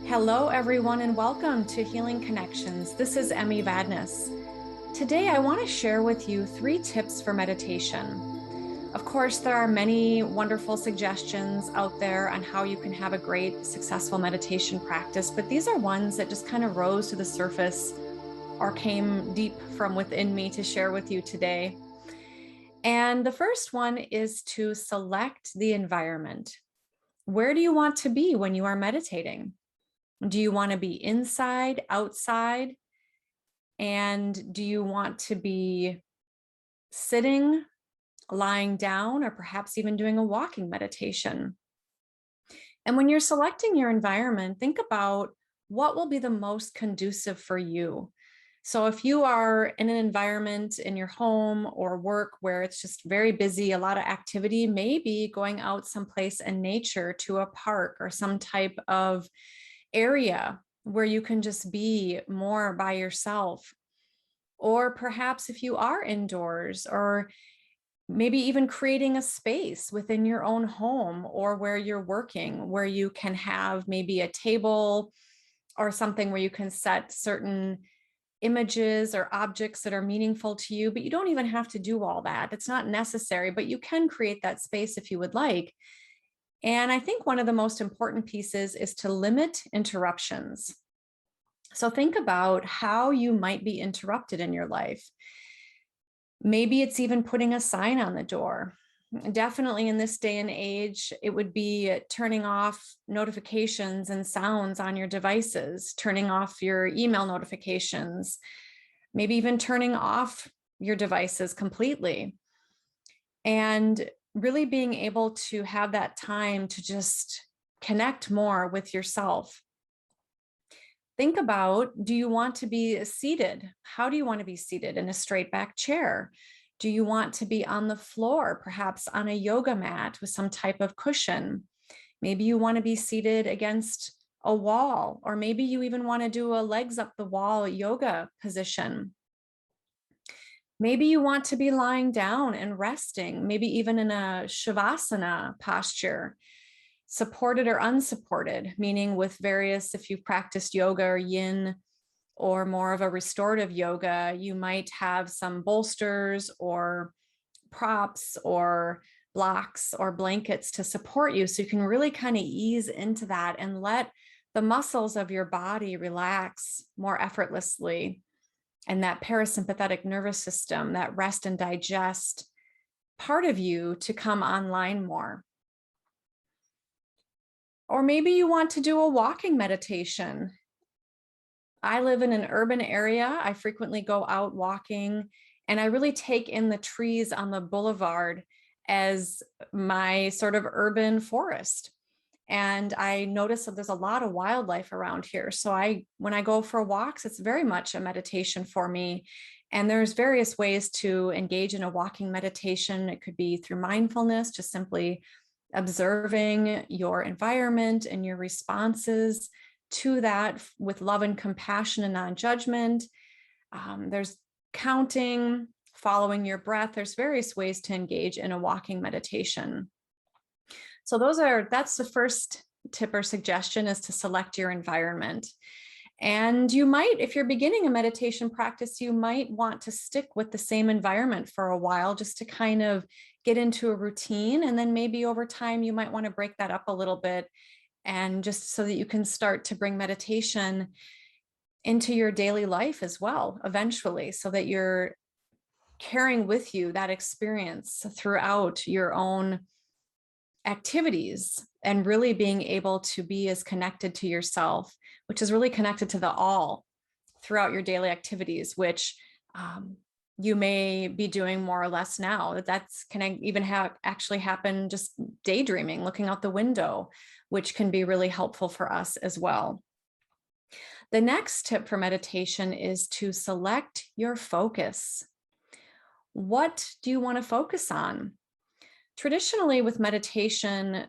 Hello, everyone, and welcome to Healing Connections. This is Emmy Vadnais. Today, I want to share with you 3 tips for meditation. Of course, there are many wonderful suggestions out there on how you can have a great, successful meditation practice, but these are ones that just kind of rose to the surface or came deep from within me to share with you today. And the first one is to select the environment. Where do you want to be when you are meditating? Do you want to be inside, outside? And do you want to be sitting, lying down, or perhaps even doing a walking meditation? And when you're selecting your environment, think about what will be the most conducive for you. So if you are in an environment in your home or work where it's just very busy, a lot of activity, maybe going out someplace in nature to a park or some type of area where you can just be more by yourself. Or perhaps if you are indoors, or maybe even creating a space within your own home or where you're working, where you can have maybe a table or something where you can set certain images or objects that are meaningful to you, but you don't even have to do all that. It's not necessary, but you can create that space if you would like. And I think one of the most important pieces is to limit interruptions. So think about how you might be interrupted in your life. Maybe it's even putting a sign on the door. Definitely in this day and age, it would be turning off notifications and sounds on your devices, turning off your email notifications, maybe even turning off your devices completely. And really being able to have that time to just connect more with yourself. Think about, do you want to be seated? How do you want to be seated? In a straight back chair? Do you want to be on the floor, perhaps on a yoga mat with some type of cushion? Maybe you want to be seated against a wall, or maybe you even want to do a legs up the wall yoga position. Maybe you want to be lying down and resting, maybe even in a shavasana posture, supported or unsupported, meaning with various, if you've practiced yoga or yin or more of a restorative yoga, you might have some bolsters or props or blocks or blankets to support you. So you can really kind of ease into that and let the muscles of your body relax more effortlessly. And that parasympathetic nervous system, that rest and digest part of you to come online more. Or maybe you want to do a walking meditation. I live in an urban area. I frequently go out walking, and I really take in the trees on the boulevard as my sort of urban forest. And I notice that there's a lot of wildlife around here. So when I go for walks, it's very much a meditation for me. And there's various ways to engage in a walking meditation. It could be through mindfulness, just simply observing your environment and your responses to that with love and compassion and non-judgment. There's counting, following your breath. There's various ways to engage in a walking meditation. So that's the first tip or suggestion, is to select your environment. And you might, if you're beginning a meditation practice, you might want to stick with the same environment for a while just to kind of get into a routine. And then maybe over time, you might want to break that up a little bit, and just so that you can start to bring meditation into your daily life as well, eventually, so that you're carrying with you that experience throughout your own activities and really being able to be as connected to yourself, which is really connected to the all throughout your daily activities, which you may be doing more or less now. That's can even actually happen just daydreaming, looking out the window, which can be really helpful for us as well. The next tip for meditation is to select your focus. What do you want to focus on? Traditionally, with meditation,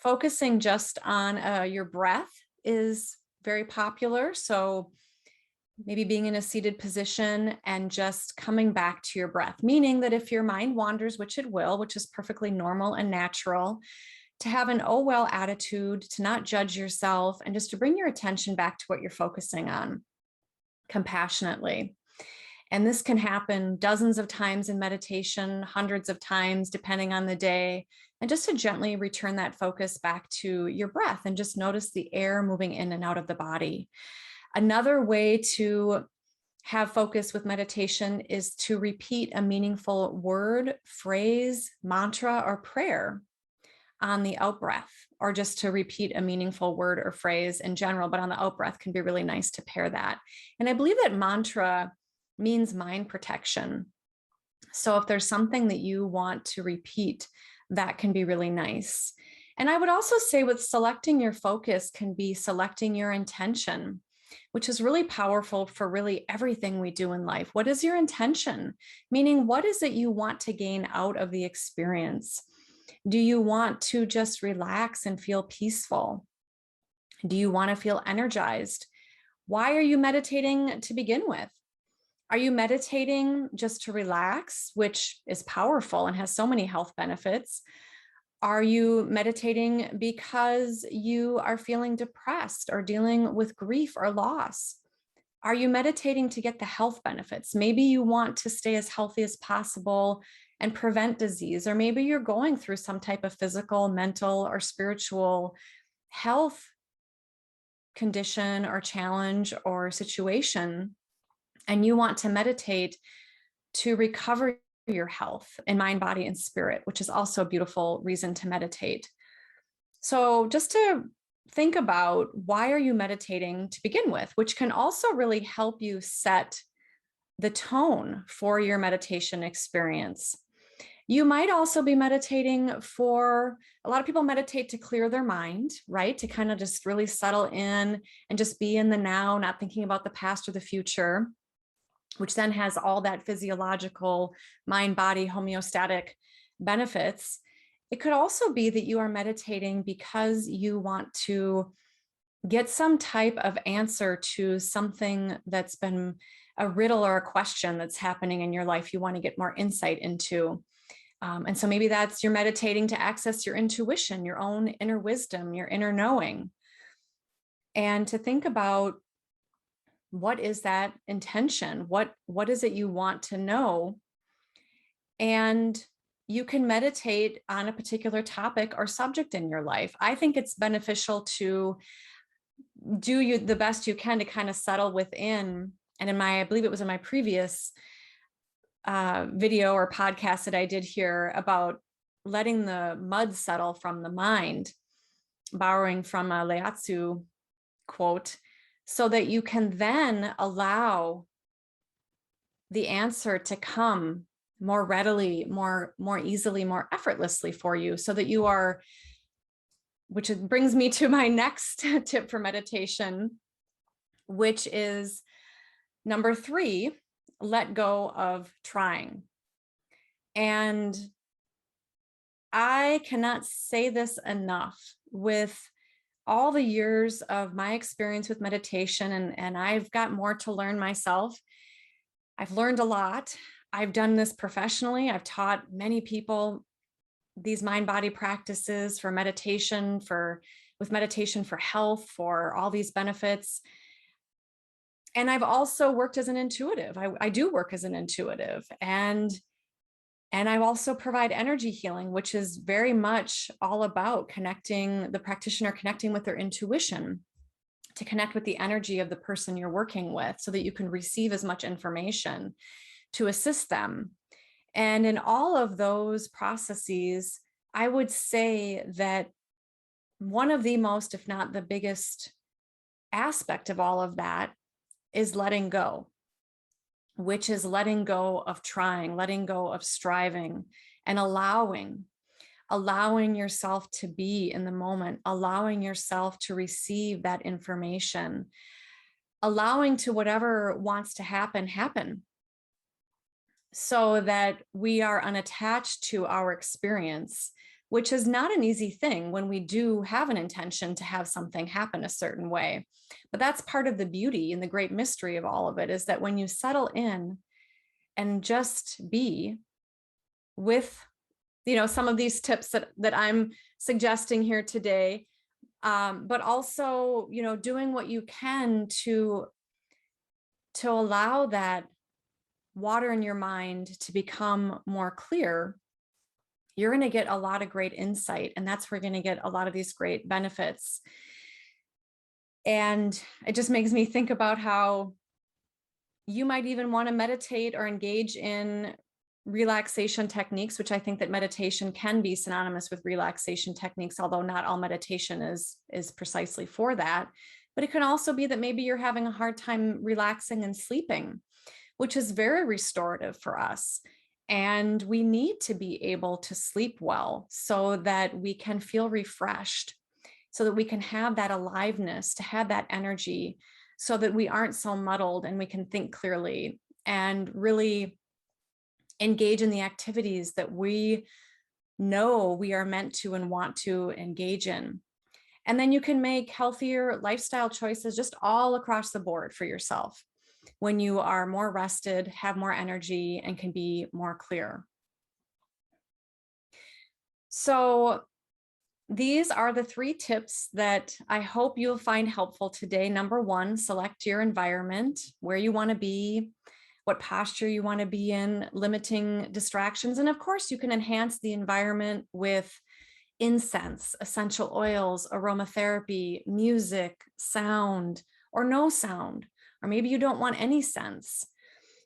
focusing just on your breath is very popular. So maybe being in a seated position and just coming back to your breath, meaning that if your mind wanders, which it will, which is perfectly normal and natural, to have an oh well attitude, to not judge yourself, and just to bring your attention back to what you're focusing on compassionately. And this can happen dozens of times in meditation, hundreds of times, depending on the day. And just to gently return that focus back to your breath and just notice the air moving in and out of the body. Another way to have focus with meditation is to repeat a meaningful word, phrase, mantra, or prayer on the out breath, or just to repeat a meaningful word or phrase in general, but on the out breath can be really nice to pair that. And I believe that mantra means mind protection. So if there's something that you want to repeat, that can be really nice. And I would also say with selecting your focus can be selecting your intention, which is really powerful for really everything we do in life. What is your intention? Meaning, what is it you want to gain out of the experience? Do you want to just relax and feel peaceful? Do you want to feel energized? Why are you meditating to begin with? Are you meditating just to relax, which is powerful and has so many health benefits? Are you meditating because you are feeling depressed or dealing with grief or loss? Are you meditating to get the health benefits? Maybe you want to stay as healthy as possible and prevent disease, or maybe you're going through some type of physical, mental, or spiritual health condition or challenge or situation, and you want to meditate to recover your health in mind, body, and spirit, which is also a beautiful reason to meditate. So just to think about, why are you meditating to begin with, which can also really help you set the tone for your meditation experience. You might also be meditating for, a lot of people meditate to clear their mind, right? To kind of just really settle in and just be in the now, not thinking about the past or the future, which then has all that physiological mind-body homeostatic benefits. It could also be that you are meditating because you want to get some type of answer to something that's been a riddle or a question that's happening in your life you want to get more insight into. And so maybe that's, you're meditating to access your intuition, your own inner wisdom, your inner knowing, and to think about, what is that intention? What is it you want to know? And you can meditate on a particular topic or subject in your life. I think it's beneficial to do the best you can to kind of settle within. And I believe it was in my previous video or podcast that I did here about letting the mud settle from the mind, borrowing from a Lao Tzu quote, so that you can then allow the answer to come more readily, more easily, more effortlessly for you, so that you are, which brings me to my next tip for meditation, which is number 3, let go of trying. And I cannot say this enough. With all the years of my experience with meditation, and I've got more to learn myself. I've learned a lot. I've done this professionally. I've taught many people these mind-body practices for meditation, with meditation for health, for all these benefits. And I've also worked as an intuitive. I do work as an intuitive, and I also provide energy healing, which is very much all about connecting the practitioner, connecting with their intuition, to connect with the energy of the person you're working with, so that you can receive as much information to assist them. And in all of those processes, I would say that one of the most, if not the biggest aspect of all of that, is letting go, which is letting go of trying, letting go of striving, and allowing yourself to be in the moment, allowing yourself to receive that information, allowing to whatever wants to happen, so that we are unattached to our experience, which is not an easy thing when we do have an intention to have something happen a certain way. But that's part of the beauty and the great mystery of all of it, is that when you settle in and just be with, some of these tips that I'm suggesting here today, but also, doing what you can to allow that water in your mind to become more clear, you're going to get a lot of great insight. And that's where you're going to get a lot of these great benefits. And it just makes me think about how you might even want to meditate or engage in relaxation techniques, which I think that meditation can be synonymous with relaxation techniques, although not all meditation is precisely for that. But it can also be that maybe you're having a hard time relaxing and sleeping, which is very restorative for us. And we need to be able to sleep well so that we can feel refreshed, so that we can have that aliveness, to have that energy, so that we aren't so muddled and we can think clearly and really engage in the activities that we know we are meant to and want to engage in. And then you can make healthier lifestyle choices just all across the board for yourself when you are more rested, have more energy, and can be more clear. So these are the 3 tips that I hope you'll find helpful today. Number 1, select your environment, where you want to be, what posture you want to be in, limiting distractions. And of course, you can enhance the environment with incense, essential oils, aromatherapy, music, sound, or no sound, or maybe you don't want any scents.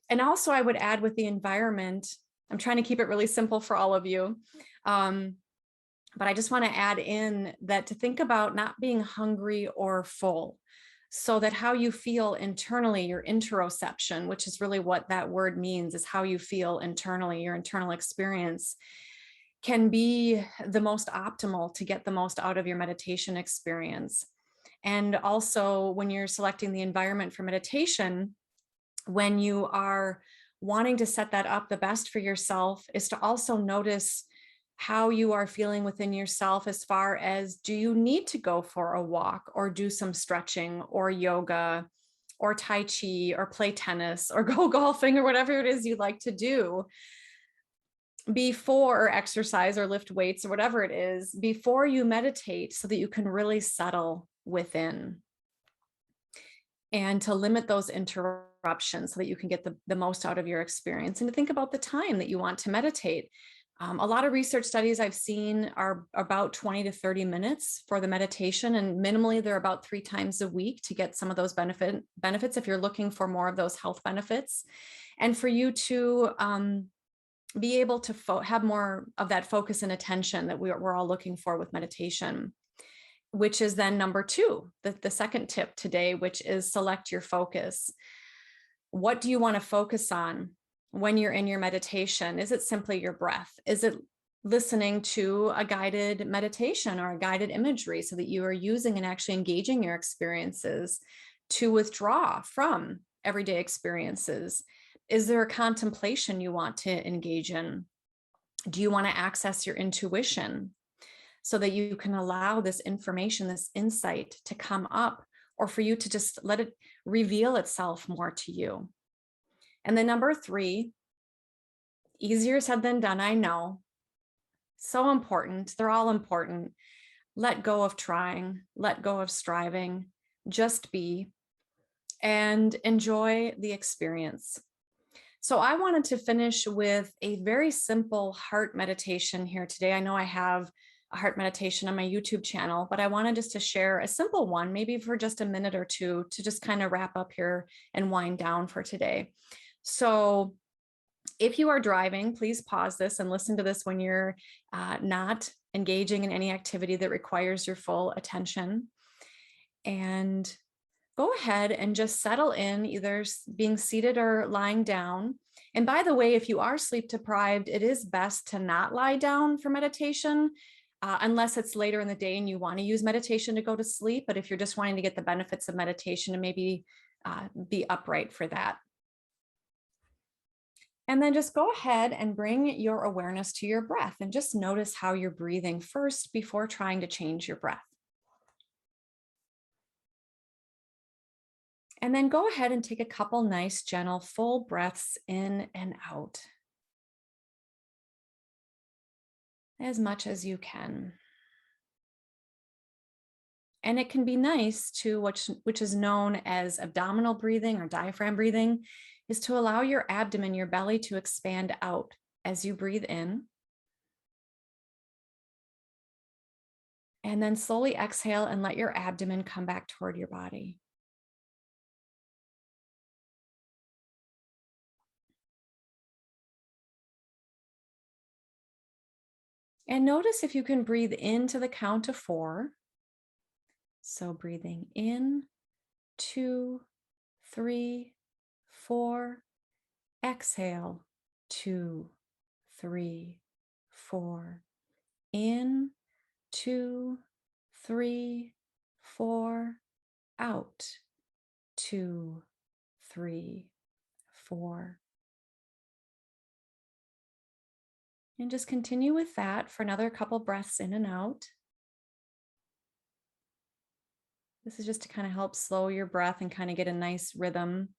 And also I would add with the environment, I'm trying to keep it really simple for all of you. But I just want to add in that to think about not being hungry or full, so that how you feel internally, your interoception, which is really what that word means, is how you feel internally, your internal experience, can be the most optimal to get the most out of your meditation experience. And also when you're selecting the environment for meditation, when you are wanting to set that up the best for yourself, is to also notice how you are feeling within yourself, as far as, do you need to go for a walk or do some stretching or yoga or Tai Chi or play tennis or go golfing or whatever it is you like to do before, or exercise or lift weights or whatever it is, before you meditate, so that you can really settle within and to limit those interruptions so that you can get the most out of your experience, and to think about the time that you want to meditate. A lot of research studies I've seen are about 20 to 30 minutes for the meditation, and minimally they're about 3 times a week to get some of those benefits if you're looking for more of those health benefits, and for you to be able to have more of that focus and attention that we're all looking for with meditation, which is then number 2, the second tip today, which is select your focus. What do you want to focus on when you're in your meditation? Is it simply your breath? Is it listening to a guided meditation or a guided imagery, so that you are using and actually engaging your experiences to withdraw from everyday experiences? Is there a contemplation you want to engage in? Do you want to access your intuition so that you can allow this information, this insight to come up, or for you to just let it reveal itself more to you? And then number 3, easier said than done, I know. So important. They're all important. Let go of trying, let go of striving, just be, and enjoy the experience. So I wanted to finish with a very simple heart meditation here today. I know I have a heart meditation on my YouTube channel, but I wanted just to share a simple one, maybe for just a minute or two, to just kind of wrap up here and wind down for today. So if you are driving, please pause this and listen to this when you're not engaging in any activity that requires your full attention. And go ahead and just settle in, either being seated or lying down. And by the way, if you are sleep deprived, it is best to not lie down for meditation, unless it's later in the day and you want to use meditation to go to sleep. But if you're just wanting to get the benefits of meditation, and maybe be upright for that. And then just go ahead and bring your awareness to your breath and just notice how you're breathing first before trying to change your breath. And then go ahead and take a couple nice, gentle, full breaths in and out, as much as you can. And it can be nice to, which is known as abdominal breathing or diaphragm breathing, is to allow your abdomen, your belly, to expand out as you breathe in. And then slowly exhale and let your abdomen come back toward your body. And notice if you can breathe into the count of 4. So breathing in, 2, 3, 4. Exhale, 2, 3, 4. In, 2, 3, 4. Out, 2, 3, 4. And just continue with that for another couple breaths in and out. This is just to kind of help slow your breath and kind of get a nice rhythm.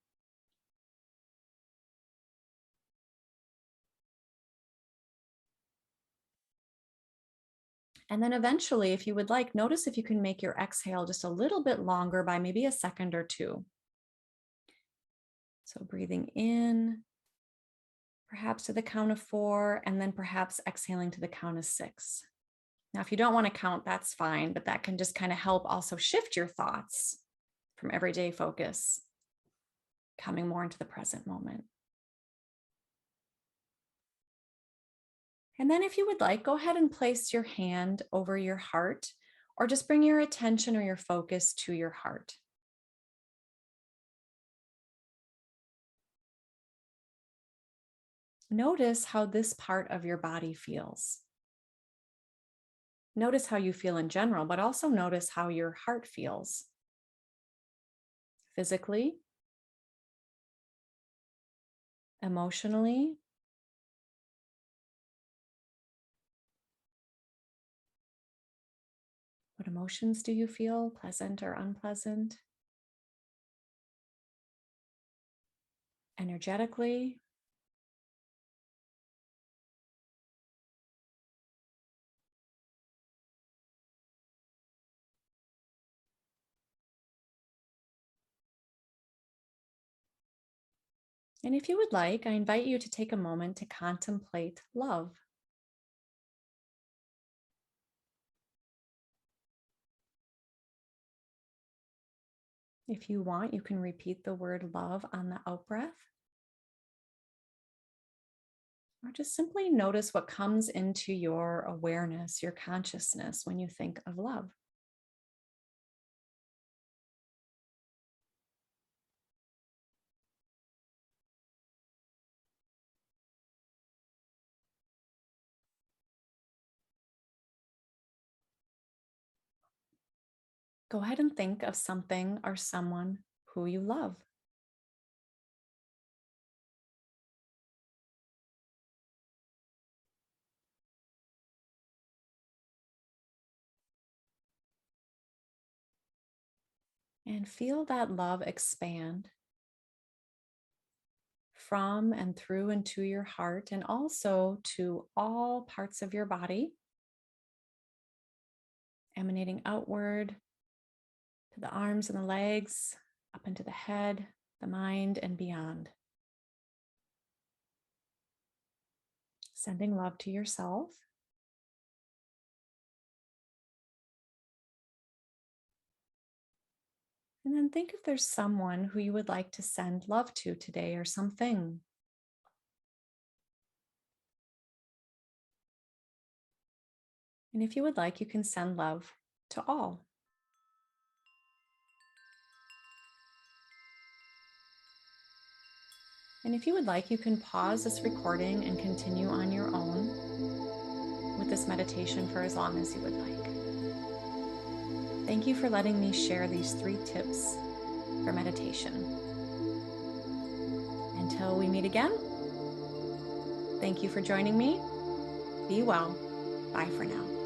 And then eventually, if you would like, notice if you can make your exhale just a little bit longer by maybe a second or 2. So breathing in, perhaps to the count of 4, and then perhaps exhaling to the count of 6. Now, if you don't want to count, that's fine, but that can just kind of help also shift your thoughts from everyday focus, coming more into the present moment. And then if you would like, go ahead and place your hand over your heart, or just bring your attention or your focus to your heart. Notice how this part of your body feels. Notice how you feel in general, but also notice how your heart feels. Physically, emotionally, what emotions do you feel, pleasant or unpleasant? Energetically, and if you would like, I invite you to take a moment to contemplate love. If you want, you can repeat the word love on the out breath. Or just simply notice what comes into your awareness, your consciousness when you think of love. Go ahead and think of something or someone who you love. And feel that love expand from and through and to your heart, and also to all parts of your body, emanating outward to the arms and the legs, up into the head, the mind, and beyond. Sending love to yourself. And then think if there's someone who you would like to send love to today, or something. And if you would like, you can send love to all. And if you would like, you can pause this recording and continue on your own with this meditation for as long as you would like. Thank you for letting me share these 3 tips for meditation. Until we meet again, Thank you for joining me. Be well. Bye for now.